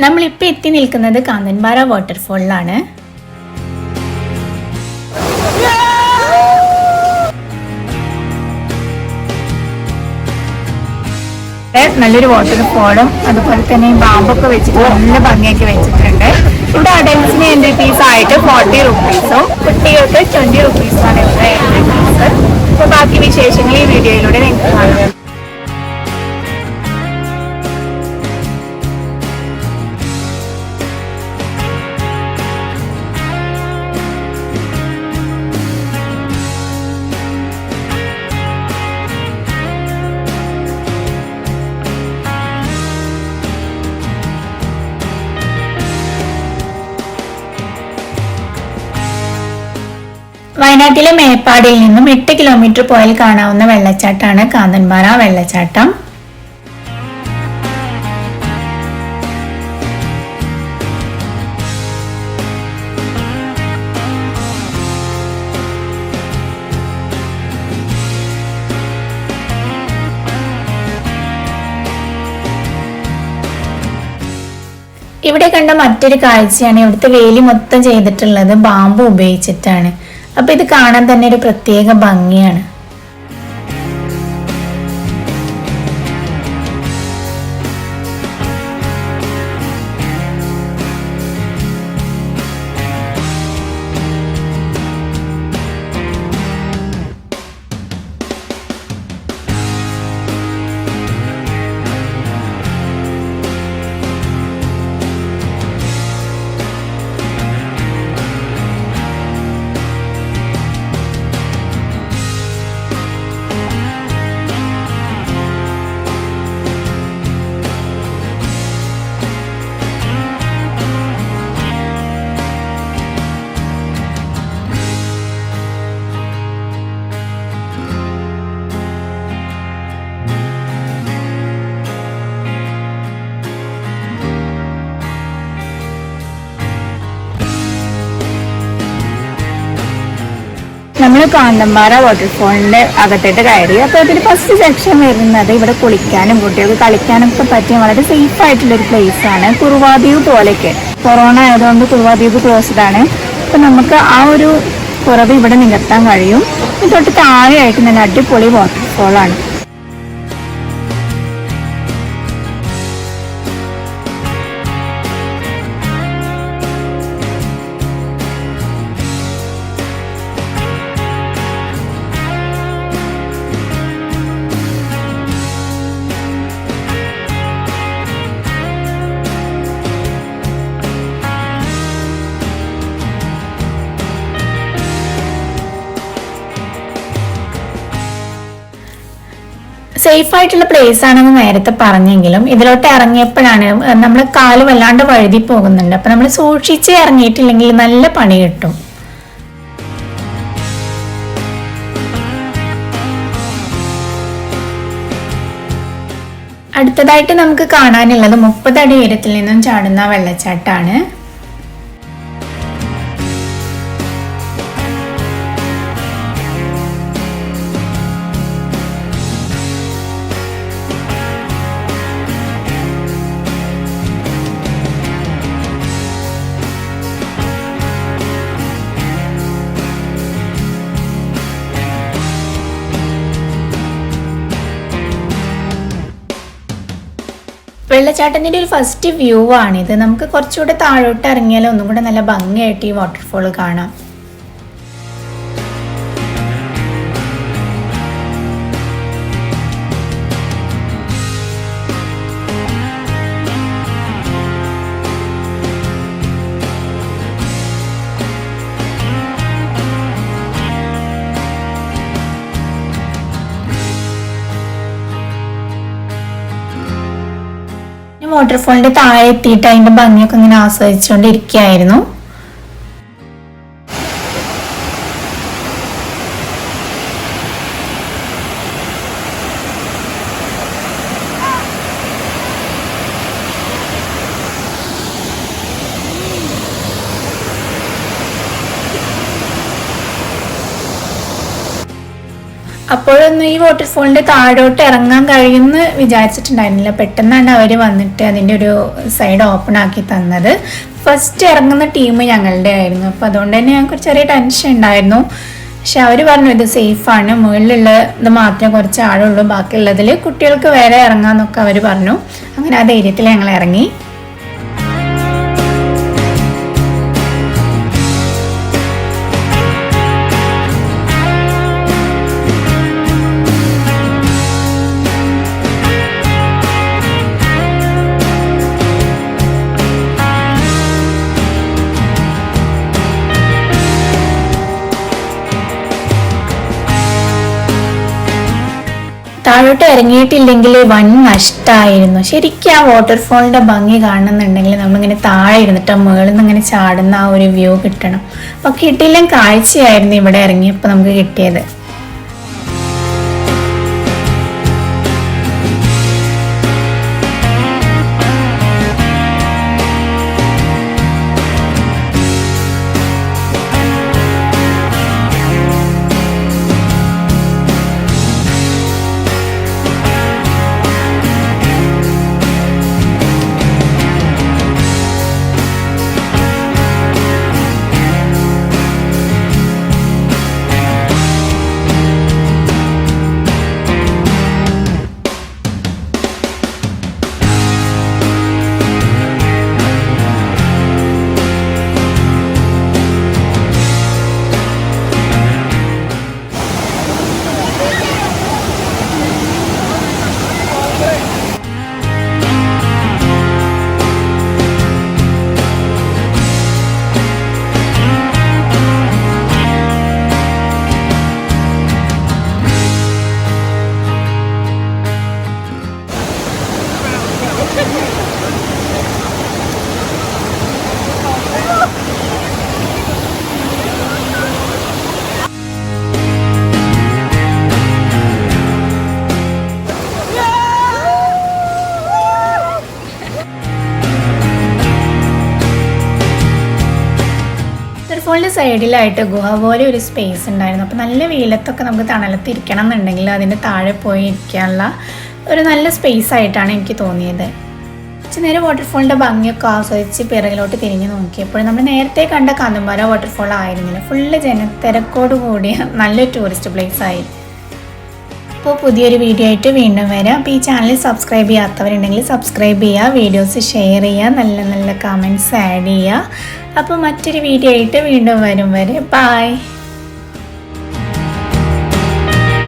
നമ്മളിപ്പോൾ എത്തി നിൽക്കുന്നത് കാന്തൻപാറ വാട്ടർഫോളിലാണ്. നല്ലൊരു വാട്ടർഫോളും അതുപോലെ തന്നെ ബാമ്പൊക്കെ വെച്ചിട്ട് നല്ല ഭംഗിയാക്കി വെച്ചിട്ടുണ്ട്. ഇവിടെ അഡൽസിന് എൻട്രി ഫീസ് ആയിട്ട് 40 റുപ്പീസും കുട്ടികൾക്ക് 20 റുപ്പീസുമാണ് ഇവിടെ എൻട്രി ഫീസ്. അപ്പോൾ ബാക്കി വിശേഷങ്ങൾ ഈ വീഡിയോയിലൂടെ നിങ്ങൾക്ക് കാണാം. വയനാട്ടിലെ മേപ്പാടിയിൽ നിന്നും 8 കിലോമീറ്റർ പോയാൽ കാണാവുന്ന വെള്ളച്ചാട്ടമാണ് കാന്തൻപാറ വെള്ളച്ചാട്ടം. ഇവിടെ കണ്ട മറ്റൊരു കാഴ്ചയാണ് ഇവിടുത്തെ വേലി മൊത്തം ചെയ്തിട്ടുള്ളത് ബാമ്പു ഉപയോഗിച്ചിട്ടാണ്. അപ്പൊ ഇത് കാണാൻ തന്നെ ഒരു പ്രത്യേക ഭംഗിയാണ്. നമ്മൾ കാന്തൻപാറ വാട്ടർഫോളിന്റെ അകത്തോട്ട് കയറി. അപ്പോൾ അതിൽ ഫസ്റ്റ് സെക്ഷൻ വരുന്നത് ഇവിടെ കുളിക്കാനും കുട്ടികൾക്ക് കളിക്കാനും ഒക്കെ പറ്റിയ വളരെ സേഫ് ആയിട്ടുള്ളൊരു പ്ലേസ് ആണ്. കുറുവാദ്വീപ് പോലെയൊക്കെ കൊറോണ ആയതുകൊണ്ട് കുറുവാദ്വീപ് ക്ലോസ്ഡ് ആണ്. അപ്പം നമുക്ക് ആ ഒരു കുറവ് ഇവിടെ നികത്താൻ കഴിയും. ഇത് തൊട്ട് താഴെയായിട്ട് നല്ല അടിപൊളി വാട്ടർഫോളാണ്. സേഫ് ആയിട്ടുള്ള പ്ലേസ് ആണെന്ന് നേരത്തെ പറഞ്ഞെങ്കിലും ഇതിലോട്ട് ഇറങ്ങിയപ്പോഴാണ് നമ്മൾ കാല് വല്ലാണ്ട് വഴുതി പോകുന്നുണ്ട്. അപ്പൊ നമ്മൾ സൂക്ഷിച്ച് ഇറങ്ങിയിട്ടില്ലെങ്കിൽ നല്ല പണി കിട്ടും. അടുത്തതായിട്ട് നമുക്ക് കാണാനുള്ളത് 30 അടി ഉയരത്തിൽ നിന്നും ചാടുന്ന വെള്ളച്ചാട്ടാണ്. വെള്ളച്ചാട്ടത്തിന്റെ ഒരു ഫസ്റ്റ് വ്യൂ ആണിത്. നമുക്ക് കുറച്ചുകൂടെ താഴോട്ട് ഇറങ്ങിയാൽ ഒന്നും കൂടെ നല്ല ഭംഗിയായിട്ട് ഈ വാട്ടർഫോൾ കാണാം. വാട്ടർഫോളിന്റെ താഴെ എത്തിയിട്ട് അതിന്റെ ഭംഗിയൊക്കെ ഇങ്ങനെ ആസ്വദിച്ചുകൊണ്ടിരിക്കുകയായിരുന്നു. അപ്പോഴൊന്നും ഈ വാട്ടർഫോളിൻ്റെ താഴോട്ട് ഇറങ്ങാൻ കഴിയുമെന്ന് വിചാരിച്ചിട്ടുണ്ടായിരുന്നില്ല. പെട്ടെന്നാണ് അവർ വന്നിട്ട് അതിൻ്റെ ഒരു സൈഡ് ഓപ്പൺ ആക്കി തന്നത്. ഫസ്റ്റ് ഇറങ്ങുന്ന ടീം ഞങ്ങളുടെ ആയിരുന്നു. അപ്പോൾ അതുകൊണ്ട് തന്നെ ഞങ്ങൾക്ക് ചെറിയ ടെൻഷൻ ഉണ്ടായിരുന്നു. പക്ഷെ അവർ പറഞ്ഞു ഇത് സേഫാണ്, മുകളിലുള്ള ഇത് മാത്രമേ കുറച്ച് ആഴമുള്ളൂ, ബാക്കിയുള്ളതിൽ കുട്ടികൾക്ക് വേറെ ഇറങ്ങാമെന്നൊക്കെ അവർ പറഞ്ഞു. അങ്ങനെ ആ ധൈര്യത്തിൽ ഞങ്ങൾ ഇറങ്ങി. താഴോട്ട് ഇറങ്ങിയിട്ടില്ലെങ്കിൽ വൻ നഷ്ടമായിരുന്നു. ശരിക്കും ആ വാട്ടർഫോളിൻ്റെ ഭംഗി കാണുന്നുണ്ടെങ്കിൽ നമ്മളിങ്ങനെ താഴെ ഇരുന്നിട്ട് മുകളിൽ നിന്ന് ഇങ്ങനെ ചാടുന്ന ആ ഒരു വ്യൂ കിട്ടണം. അപ്പോൾ കിട്ടിയില്ല കാഴ്ചയായിരുന്നു ഇവിടെ ഇറങ്ങിയപ്പോൾ നമുക്ക് കിട്ടിയത്. വാട്ടർഫോളിൻ്റെ സൈഡിലായിട്ട് ഗുഹ പോലെ ഒരു സ്പേസ് ഉണ്ടായിരുന്നു. അപ്പോൾ നല്ല വെയിലത്തൊക്കെ നമുക്ക് തണലത്ത് ഇരിക്കണം എന്നുണ്ടെങ്കിൽ അതിൻ്റെ താഴെ പോയി ഇരിക്കാനുള്ള ഒരു നല്ല സ്പേസ് ആയിട്ടാണ് എനിക്ക് തോന്നിയത്. കുറച്ച് നേരം വാട്ടർഫോളിൻ്റെ ഭംഗിയൊക്കെ ആസ്വദിച്ച് പിറകിലോട്ട് തിരിഞ്ഞ് നോക്കിയപ്പോൾ നമ്മൾ നേരത്തെ കണ്ട കന്തൻപാറ വാട്ടർഫോൾ ആയിരുന്നില്ല, ഫുള്ള് ജനത്തിരക്കോട് കൂടിയ നല്ലൊരു ടൂറിസ്റ്റ് പ്ലേസ് ആയി. അപ്പോൾ പുതിയൊരു വീഡിയോ ആയിട്ട് വീണ്ടും വരാം. അപ്പോൾ ഈ ചാനൽ സബ്സ്ക്രൈബ് ചെയ്യാത്തവരുണ്ടെങ്കിൽ സബ്സ്ക്രൈബ് ചെയ്യുക, വീഡിയോസ് ഷെയർ ചെയ്യുക, നല്ല നല്ല കമൻറ്റ്സ് ആഡ് ചെയ്യുക. അപ്പോൾ മറ്റൊരു വീഡിയോ ആയിട്ട് വീണ്ടും വരും വരെ. ബൈ.